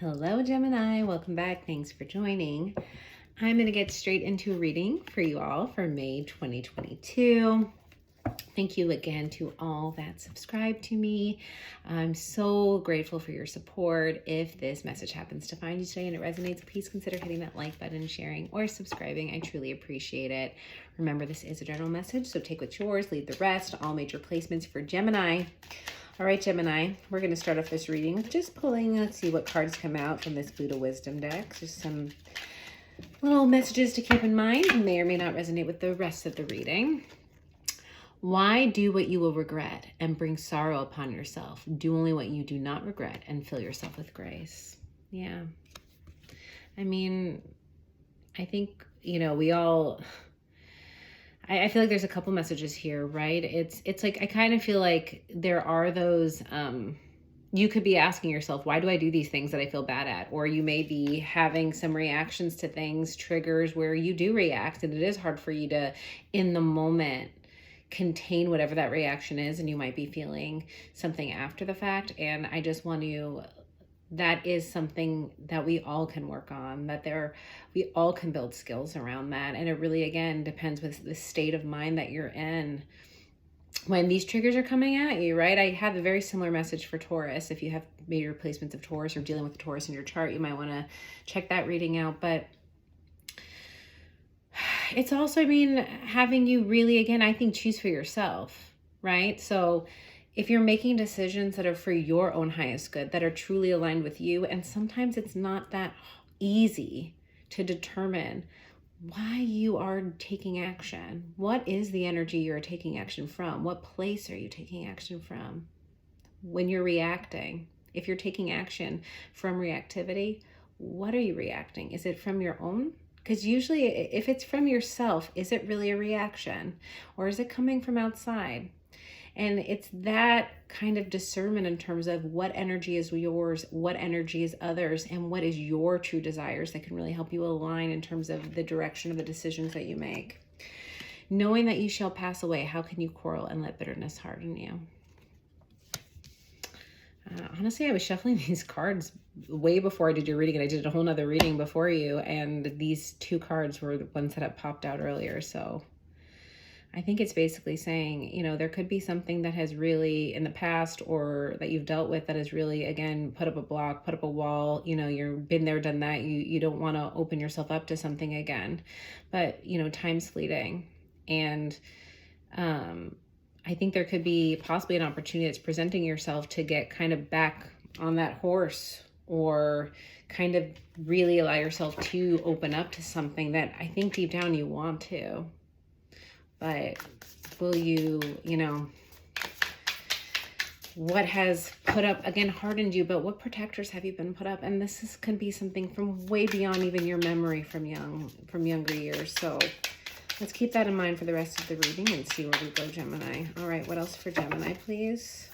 Hello, Gemini. Welcome back. Thanks for joining. I'm going to get straight into reading for you all for May 2022. Thank you again to all that subscribe to me. I'm so grateful for your support. If this message happens to find you today and it resonates, please consider hitting that like button, sharing, or subscribing. I truly appreciate it. Remember, this is a general message, so take what's yours, leave the rest. All major placements for Gemini. All right, Gemini, we're going to start off this reading with just pulling, let's see what cards come out from this Buddha Wisdom deck. Just some little messages to keep in mind. May or may not resonate with the rest of the reading. Why do what you will regret and bring sorrow upon yourself? Do only what you do not regret and fill yourself with grace. Yeah. I mean, I think, we all... I feel like there's a couple messages here, right? It's like, I kind of feel like there are those, you could be asking yourself, why do I do these things that I feel bad at? Or you may be having some reactions to things, triggers where you do react, and it is hard for you to, in the moment, contain whatever that reaction is, and you might be feeling something after the fact. And I just want to, that is something that we all can work on, we all can build skills around that. And it really, again, depends with the state of mind that you're in when these triggers are coming at you, right? I have a very similar message for Taurus. If you have major placements of Taurus or dealing with Taurus in your chart, you might want to check that reading out. But it's also, having you really, again, I think, choose for yourself, right? So if you're making decisions that are for your own highest good, that are truly aligned with you, and sometimes it's not that easy to determine why you are taking action. What is the energy you're taking action from? What place are you taking action from when you're reacting? If you're taking action from reactivity, what are you reacting? Is it from your own? Because usually if it's from yourself, is it really a reaction? Or is it coming from outside? And it's that kind of discernment in terms of what energy is yours, what energy is others, and what is your true desires that can really help you align in terms of the direction of the decisions that you make. Knowing that you shall pass away, how can you quarrel and let bitterness harden you? Honestly, I was shuffling these cards way before I did your reading, and I did a whole nother reading before you, and these two cards were the ones that had popped out earlier. So I think it's basically saying, there could be something that has really in the past or that you've dealt with that has really, again, put up a block, put up a wall. You've been there, done that. You don't want to open yourself up to something again. But, time's fleeting. And I think there could be possibly an opportunity that's presenting yourself to get kind of back on that horse, or kind of really allow yourself to open up to something that I think deep down you want to. But will you, what has put up, again, hardened you, but what protectors have you been put up? And this can be something from way beyond even your memory from younger years. So let's keep that in mind for the rest of the reading and see where we go, Gemini. All right, what else for Gemini, please?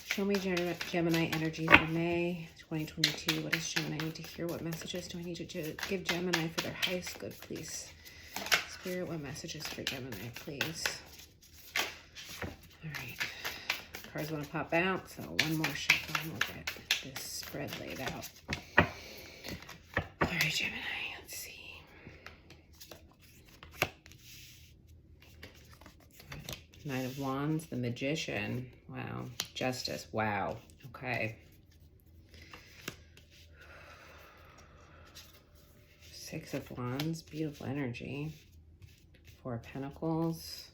Show me Gemini energy for May 2022. What does Gemini need to hear? What messages do I need to give Gemini for their highest good, please? Spirit, what messages for Gemini, please? All right. Cards want to pop out, so one more shuffle and we'll get this spread laid out. All right, Gemini, let's see. Knight of Wands, the Magician. Wow. Justice. Wow. Okay. Six of Wands, beautiful energy. Four of Pentacles,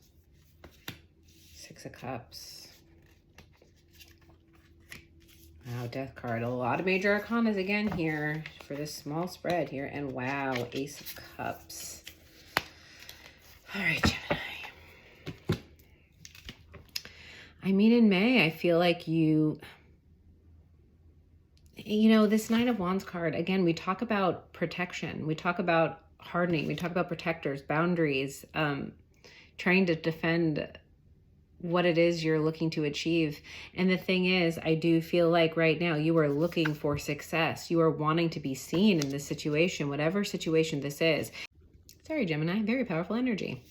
Six of Cups. Wow, Death card. A lot of major arcanas again here for this small spread here. And wow, Ace of Cups. All right, Gemini. In May, I feel like this Knight of Wands card, again, we talk about protection. We talk about hardening. We talk about protectors, boundaries, trying to defend what it is you're looking to achieve. And the thing is, I do feel like right now you are looking for success. You are wanting to be seen in this situation, whatever situation this is. Sorry, Gemini, very powerful energy.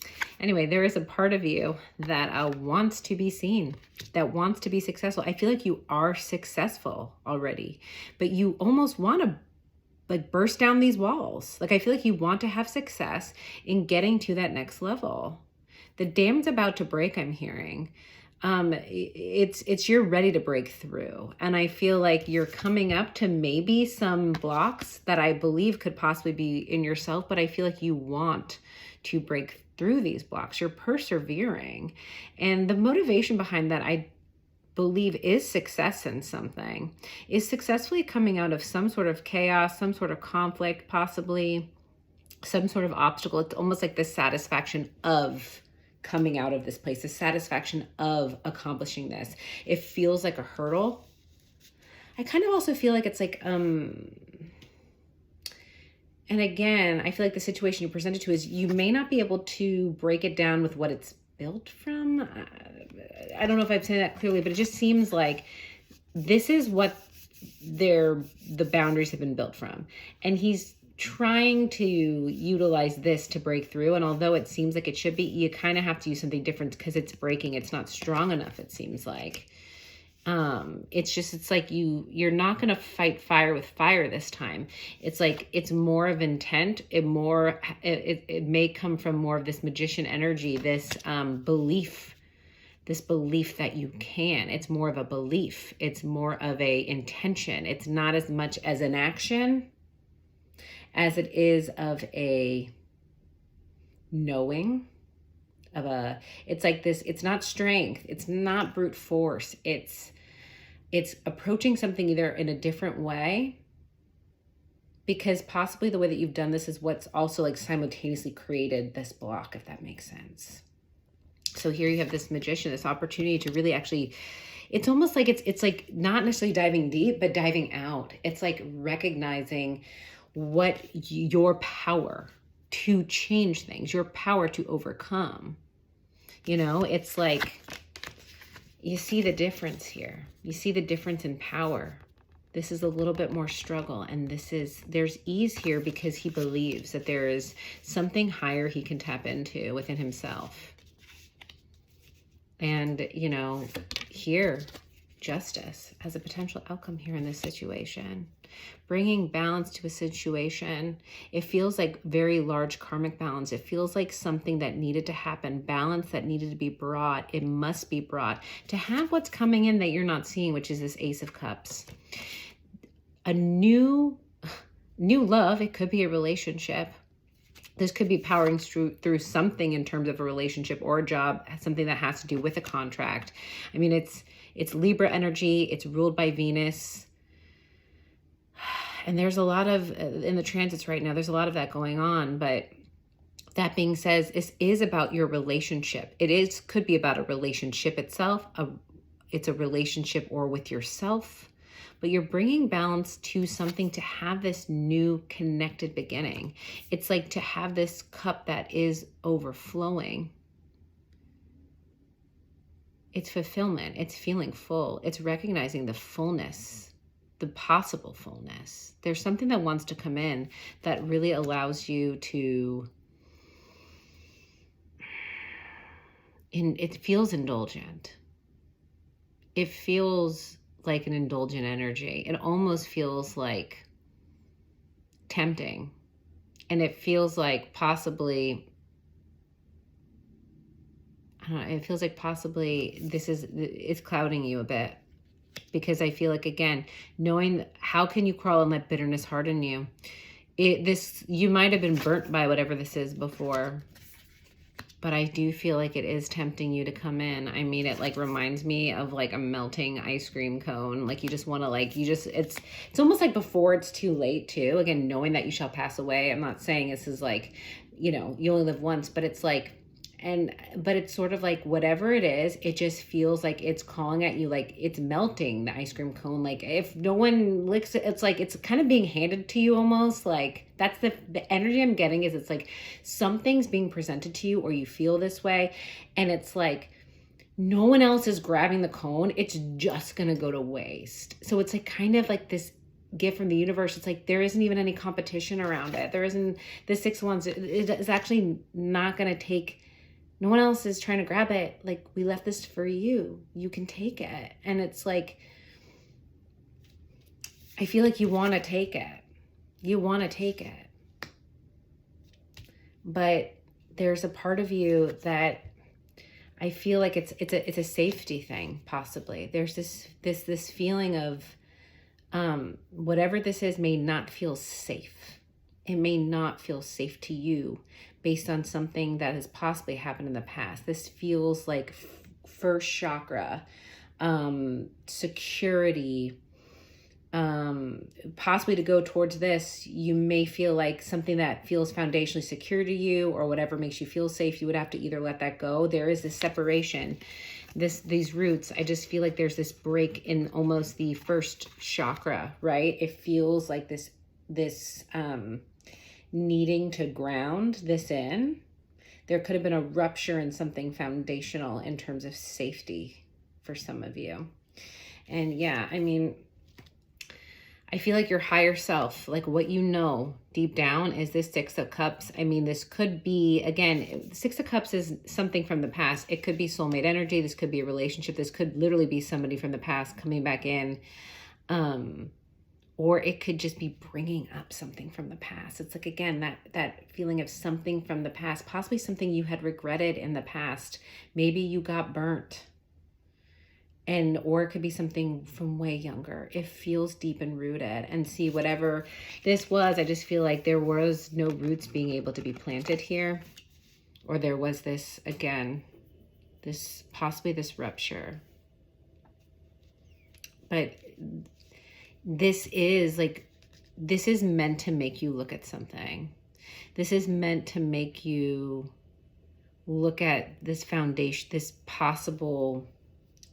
Anyway, there is a part of you that wants to be seen, that wants to be successful. I feel like you are successful already, but you almost want to like burst down these walls. Like I feel like you want to have success in getting to that next level. The dam's about to break, I'm hearing. You're ready to break through. And I feel like you're coming up to maybe some blocks that I believe could possibly be in yourself, but I feel like you want to break through these blocks. You're persevering. And the motivation behind that, I believe, is success in something, is successfully coming out of some sort of chaos, some sort of conflict, possibly some sort of obstacle. It's almost like the satisfaction of coming out of this place, the satisfaction of accomplishing this. It feels like a hurdle. I kind of also feel like it's like, and again, I feel like the situation you presented to is you may not be able to break it down with what it's built from. I don't know if I'm saying that clearly, but it just seems like this is what the boundaries have been built from. And he's trying to utilize this to break through. And although it seems like it should be, you kind of have to use something different because it's breaking. It's not strong enough, it seems like. It's like you're not going to fight fire with fire this time. It's like, it's more of intent. It may come from more of this magician energy, this belief that you can. It's more of a belief. It's more of a intention. It's not as much as an action as it is of a knowing, it's like this, it's not strength, it's not brute force, it's approaching something either in a different way, because possibly the way that you've done this is what's also like simultaneously created this block, if that makes sense. So here you have this magician, this opportunity to really actually, it's almost like it's like not necessarily diving deep, but diving out. It's like recognizing what your power to change things, your power to overcome. You know, it's like you see the difference here. You see the difference in power. This is a little bit more struggle, and there's ease here because he believes that there is something higher he can tap into within himself. And, you know, here, justice as a potential outcome here in this situation. Bringing balance to a situation. It feels like very large karmic balance. It feels like something that needed to happen, balance that needed to be brought. It must be brought to have what's coming in that you're not seeing, which is this Ace of Cups. A new love. It could be a relationship. This could be powering through something in terms of a relationship or a job, something that has to do with a contract. I mean, it's Libra energy. It's ruled by Venus. And there's a lot of, in the transits right now, there's a lot of that going on. But that being said, this is about your relationship. Could be about a relationship itself. It's a relationship or with yourself. But you're bringing balance to something to have this new connected beginning. It's like to have this cup that is overflowing. It's fulfillment. It's feeling full. It's recognizing the fullness, the possible fullness. There's something that wants to come in that really allows you to, it feels indulgent. It feels like an indulgent energy. It almost feels like tempting. And it feels like possibly, I don't know, it feels like possibly it's clouding you a bit. Because I feel like, again, knowing how can you crawl and let bitterness harden you? You might have been burnt by whatever this is before. But I do feel like it is tempting you to come in. I mean, it like reminds me of like a melting ice cream cone. Like you just want to it's almost like before it's too late too. Again, knowing that you shall pass away. I'm not saying this is like, you know, you only live once, but it's like, but it's sort of like whatever it is, it just feels like it's calling at you, like it's melting the ice cream cone. Like if no one licks it, it's like it's kind of being handed to you almost. Like that's the energy I'm getting is it's like something's being presented to you or you feel this way. And it's like no one else is grabbing the cone. It's just going to go to waste. So it's like kind of like this gift from the universe. It's like there isn't even any competition around it. There isn't. The Six of Wands, it is actually not going to take, no one else is trying to grab it. Like, we left this for you. You can take it. And it's like, I feel like you want to take it. You want to take it. But there's a part of you that I feel like it's a safety thing, possibly. There's this feeling of whatever this is may not feel safe. It may not feel safe to you based on something that has possibly happened in the past. This feels like first chakra, security. Possibly to go towards this, you may feel like something that feels foundationally secure to you or whatever makes you feel safe, you would have to either let that go. There is this separation, these roots. I just feel like there's this break in almost the first chakra, right? It feels like this needing to ground this in. There could have been a rupture in something foundational in terms of safety for some of you. And yeah, I mean, I feel like your higher self, like what you know deep down, is this Six of Cups. I mean, this could be, again, Six of Cups is something from the past. It could be soulmate energy. This could be a relationship. This could literally be somebody from the past coming back in. Or it could just be bringing up something from the past. It's like, again, that feeling of something from the past, possibly something you had regretted in the past. Maybe you got burnt. Or it could be something from way younger. It feels deep and rooted. And see, whatever this was, I just feel like there was no roots being able to be planted here. Or there was this, again, possibly this rupture. But this is meant to make you look at something. This is meant to make you look at this foundation, this possible,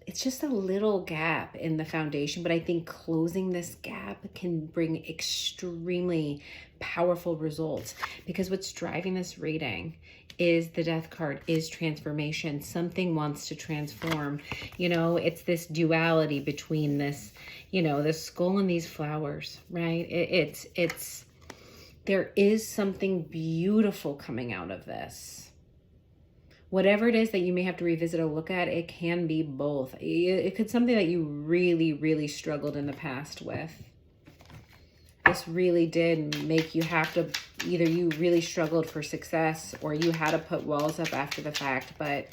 it's just a little gap in the foundation, but I think closing this gap can bring extremely powerful results, because what's driving this reading is the Death card, is transformation. Something wants to transform. You know, it's this duality between this, you know, the skull and these flowers, right? There is something beautiful coming out of this. Whatever it is that you may have to revisit or look at, it can be both. It could be something that you really, really struggled in the past with. This really did make you have to, either you really struggled for success or you had to put walls up after the fact, but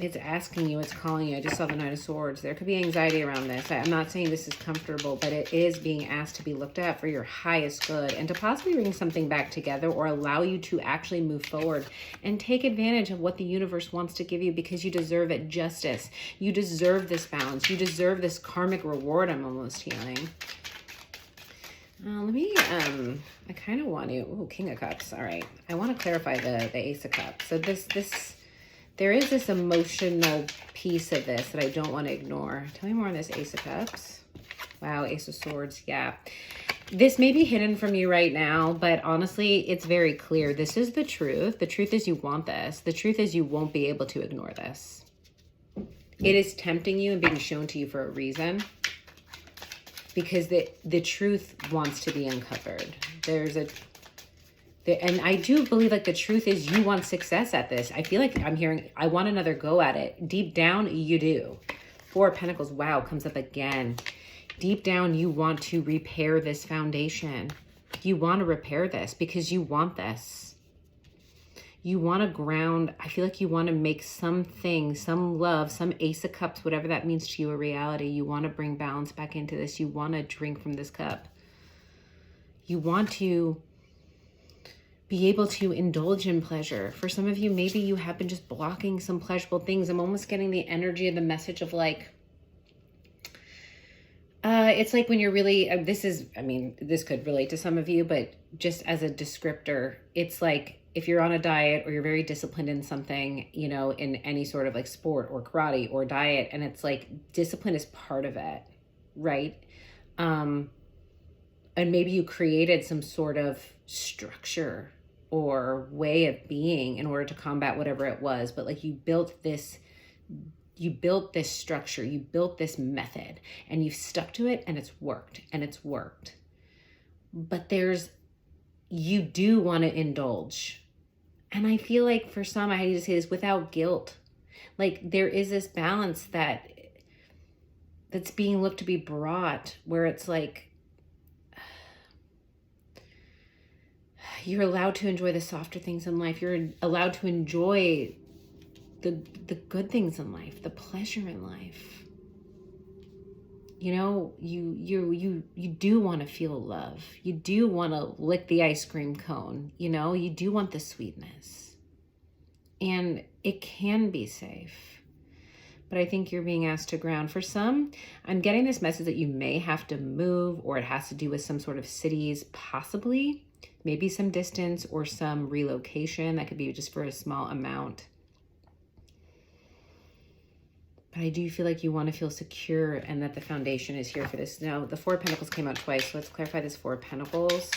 it's asking you, it's calling you. I just saw the Knight of Swords. There could be anxiety around this. I'm not saying this is comfortable, but it is being asked to be looked at for your highest good and to possibly bring something back together or allow you to actually move forward and take advantage of what the universe wants to give you, because you deserve it. Justice. You deserve this balance. You deserve this karmic reward, I'm almost healing. Let me, I kind of want to, oh, King of Cups. All right. I want to clarify the Ace of Cups. So there is this emotional piece of this that I don't want to ignore. Tell me more on this Ace of Cups. Wow, Ace of Swords, yeah. This may be hidden from you right now, but honestly, it's very clear. This is the truth. The truth is you want this. The truth is you won't be able to ignore this. It is tempting you and being shown to you for a reason, because the truth wants to be uncovered. And I do believe, like, the truth is you want success at this. I feel like I'm hearing, I want another go at it. Deep down, you do. Four of Pentacles, wow, comes up again. Deep down, you want to repair this foundation. You want to repair this because you want this. You want to ground. I feel like you want to make something, some love, some Ace of Cups, whatever that means to you, a reality. You want to bring balance back into this. You want to drink from this cup. You want to be able to indulge in pleasure. For some of you, maybe you have been just blocking some pleasurable things. I'm almost getting the energy of the message of like, it's like when you're really, this could relate to some of you, but just as a descriptor, it's like if you're on a diet or you're very disciplined in something, you know, in any sort of like sport or karate or diet, and it's like discipline is part of it, right? And maybe you created some sort of structure or way of being in order to combat whatever it was, but like you built this You built this structure, you built this method, and you've stuck to it, and it's worked, and it's worked. But you do want to indulge. And I feel like for some, I hate to say this, without guilt. Like there is this balance that's being looked to be brought, where it's like, you're allowed to enjoy the softer things in life. You're allowed to enjoy the good things in life, the pleasure in life. You know, you do want to feel love. You do want to lick the ice cream cone. You know, you do want the sweetness. And it can be safe. But I think you're being asked to ground. For some, I'm getting this message that you may have to move, or it has to do with some sort of cities, possibly, maybe some distance or some relocation. That could be just for a small amount. But I do feel like you want to feel secure and that the foundation is here for this. Now, the Four of Pentacles came out twice. So let's clarify this Four of Pentacles.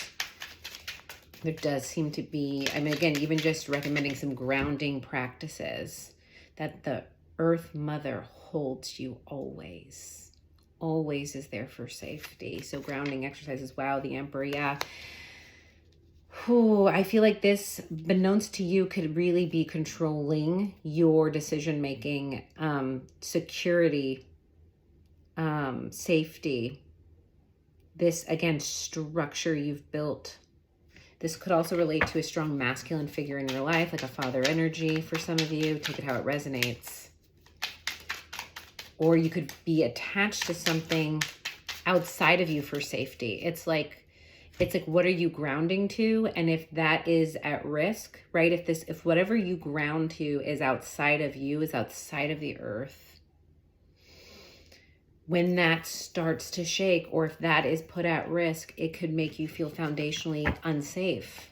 There does seem to be, I mean, again, even just recommending some grounding practices, that the Earth Mother holds you always. Always is there for safety. So grounding exercises. Wow, the Emperor, yeah. I feel like this, beknownst to you, could really be controlling your decision-making, security, safety. This, again, structure you've built. This could also relate to a strong masculine figure in your life, like a father energy for some of you. Take it how it resonates. Or you could be attached to something outside of you for safety. It's like, what are you grounding to? And if that is at risk, right? If whatever you ground to is outside of you, is outside of the earth, when that starts to shake, or if that is put at risk, it could make you feel foundationally unsafe.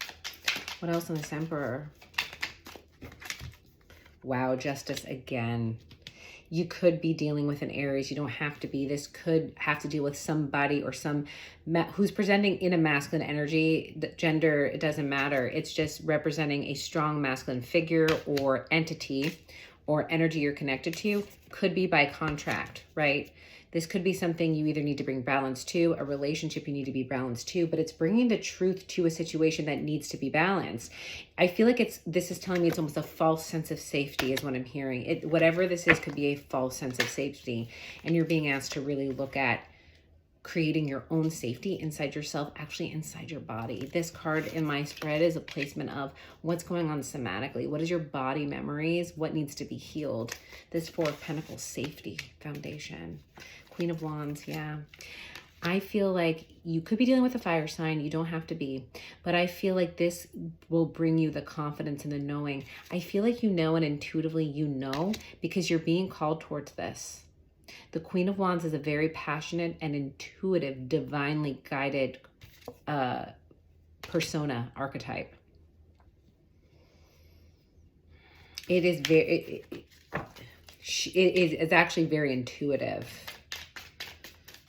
What else on this Emperor? Wow, Justice again. You could be dealing with an Aries. You don't have to be. This could have to deal with somebody or who's presenting in a masculine energy. The gender, it doesn't matter. It's just representing a strong masculine figure or entity or energy you're connected to. Could be by contract, right? This could be something you either need to bring balance to, a relationship you need to be balanced to, but it's bringing the truth to a situation that needs to be balanced. I feel like this is telling me it's almost a false sense of safety is what I'm hearing. Whatever this is could be a false sense of safety, and you're being asked to really look at creating your own safety inside yourself, actually inside your body. This card in my spread is a placement of what's going on somatically. What is your body memories? What needs to be healed? This Four of Pentacles, safety, foundation. Queen of Wands, yeah. I feel like you could be dealing with a fire sign. You don't have to be. But I feel like this will bring you the confidence and the knowing. I feel like you know, and intuitively you know, because you're being called towards this. The Queen of Wands is a very passionate and intuitive, divinely guided persona archetype. It is it's actually very intuitive.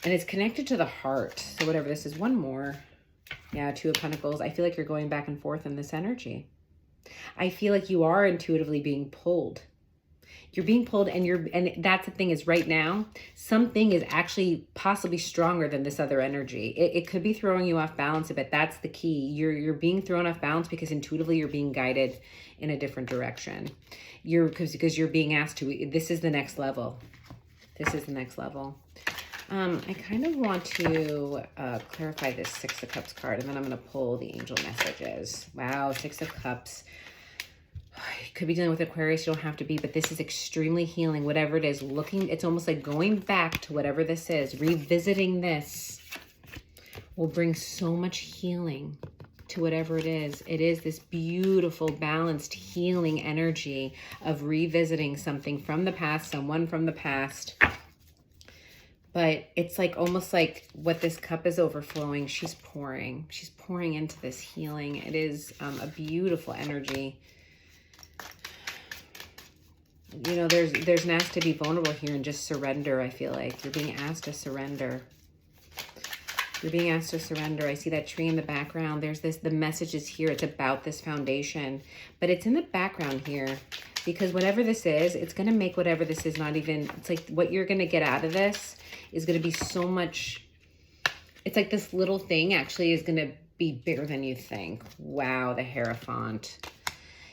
And it's connected to the heart. So whatever this is, one more. Yeah, Two of Pentacles. I feel like you're going back and forth in this energy. I feel like you are intuitively being pulled. You're being pulled, and that's the thing, is right now, something is actually possibly stronger than this other energy. It could be throwing you off balance a bit. That's the key. You're being thrown off balance because intuitively you're being guided in a different direction. Because you're being asked to, this is the next level. This is the next level. I kind of want to clarify this Six of Cups card, and then I'm going to pull the angel messages. Wow, Six of Cups. You could be dealing with Aquarius. You don't have to be, but this is extremely healing. Whatever it is, it's almost like going back to whatever this is. Revisiting this will bring so much healing to whatever it is. It is this beautiful, balanced, healing energy of revisiting something from the past, someone from the past. But it's like almost like what this cup is overflowing. She's pouring into this healing. It is a beautiful energy. You know, there's an ask to be vulnerable here and just surrender. I feel like you're being asked to surrender. You're being asked to surrender. I see that tree in the background. There's the message is here. It's about this foundation, but it's in the background here. because whatever this is, it's going to make whatever this is not even, it's like what you're going to get out of this is going to be so much, it's like this little thing actually is going to be bigger than you think. Wow, the Hierophant.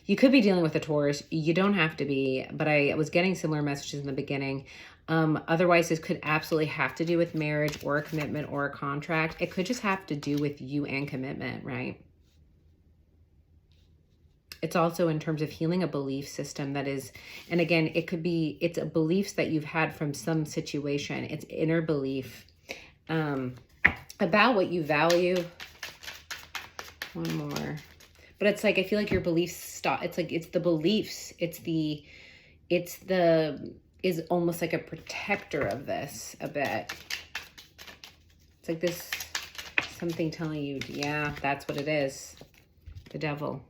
You could be dealing with a Taurus. You don't have to be, but I was getting similar messages in the beginning. Otherwise, this could absolutely have to do with marriage or a commitment or a contract. It could just have to do with you and commitment, right? It's also in terms of healing a belief system that is, and again, it could be, it's a beliefs that you've had from some situation. It's inner belief about what you value. One more. But it's like, I feel like your beliefs stop. It's like, it's the beliefs. Is almost like a protector of this a bit. It's like this, something telling you, yeah, that's what it is. The Devil.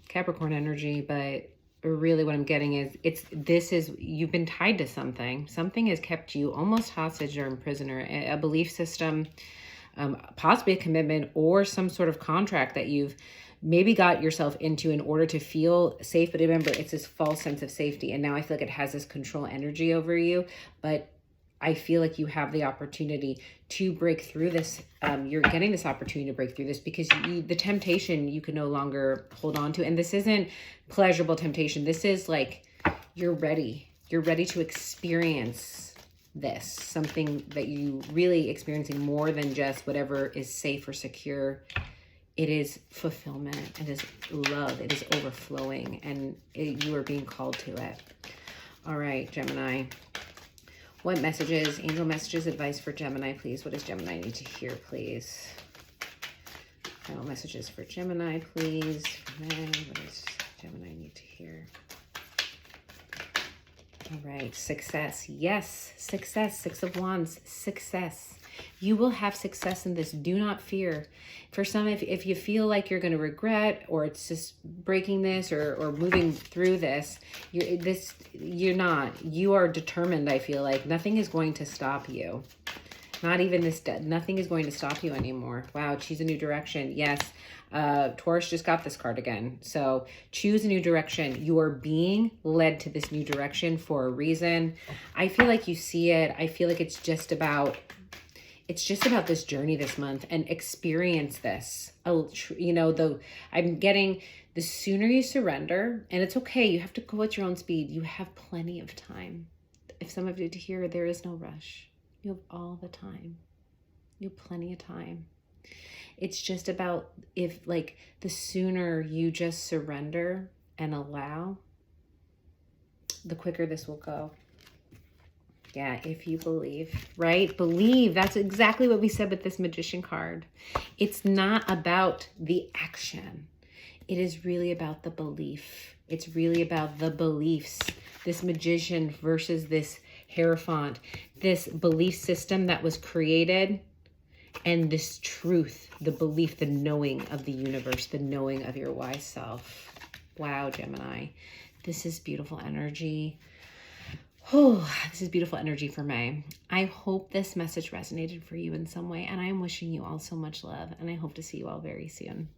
Capricorn energy, but really what I'm getting is, you've been tied to something. Something has kept you almost hostage or prisoner. A belief system, possibly a commitment or some sort of contract that you've maybe got yourself into in order to feel safe. But remember, it's this false sense of safety. And now I feel like it has this control energy over you. But I feel like you have the opportunity to break through this. You're getting this opportunity to break through this because the temptation you can no longer hold on to. And this isn't pleasurable temptation. This is like, you're ready. You're ready to experience this. Something that you really experiencing more than just whatever is safe or secure. It is fulfillment. It is love. It is overflowing. And you are being called to it. All right, Gemini. What messages, angel messages, advice for Gemini, please? What does Gemini need to hear, please? Final messages for Gemini, please. What does Gemini need to hear? All right, success. Yes, success. Six of Wands, success. You will have success in this. Do not fear. For some, if you feel like you're going to regret or it's just breaking this or moving through this, you're not. You are determined, I feel like. Nothing is going to stop you. Not even this. Nothing is going to stop you anymore. Wow, choose a new direction. Yes, Taurus just got this card again. So choose a new direction. You are being led to this new direction for a reason. I feel like you see it. I feel like it's just about this journey this month and experience this. I'm getting the sooner you surrender, and it's okay. You have to go at your own speed. You have plenty of time. If some of you to hear, there is no rush. You have all the time. You have plenty of time. It's just about the sooner you just surrender and allow, the quicker this will go. Yeah, if you believe, right? Believe. That's exactly what we said with this Magician card. It's not about the action. It is really about the belief. It's really about the beliefs. This Magician versus this Hierophant. This belief system that was created and this truth, the belief, the knowing of the universe, the knowing of your wise self. Wow, Gemini. This is beautiful energy. Oh, this is beautiful energy for May. I hope this message resonated for you in some way, and I am wishing you all so much love, and I hope to see you all very soon.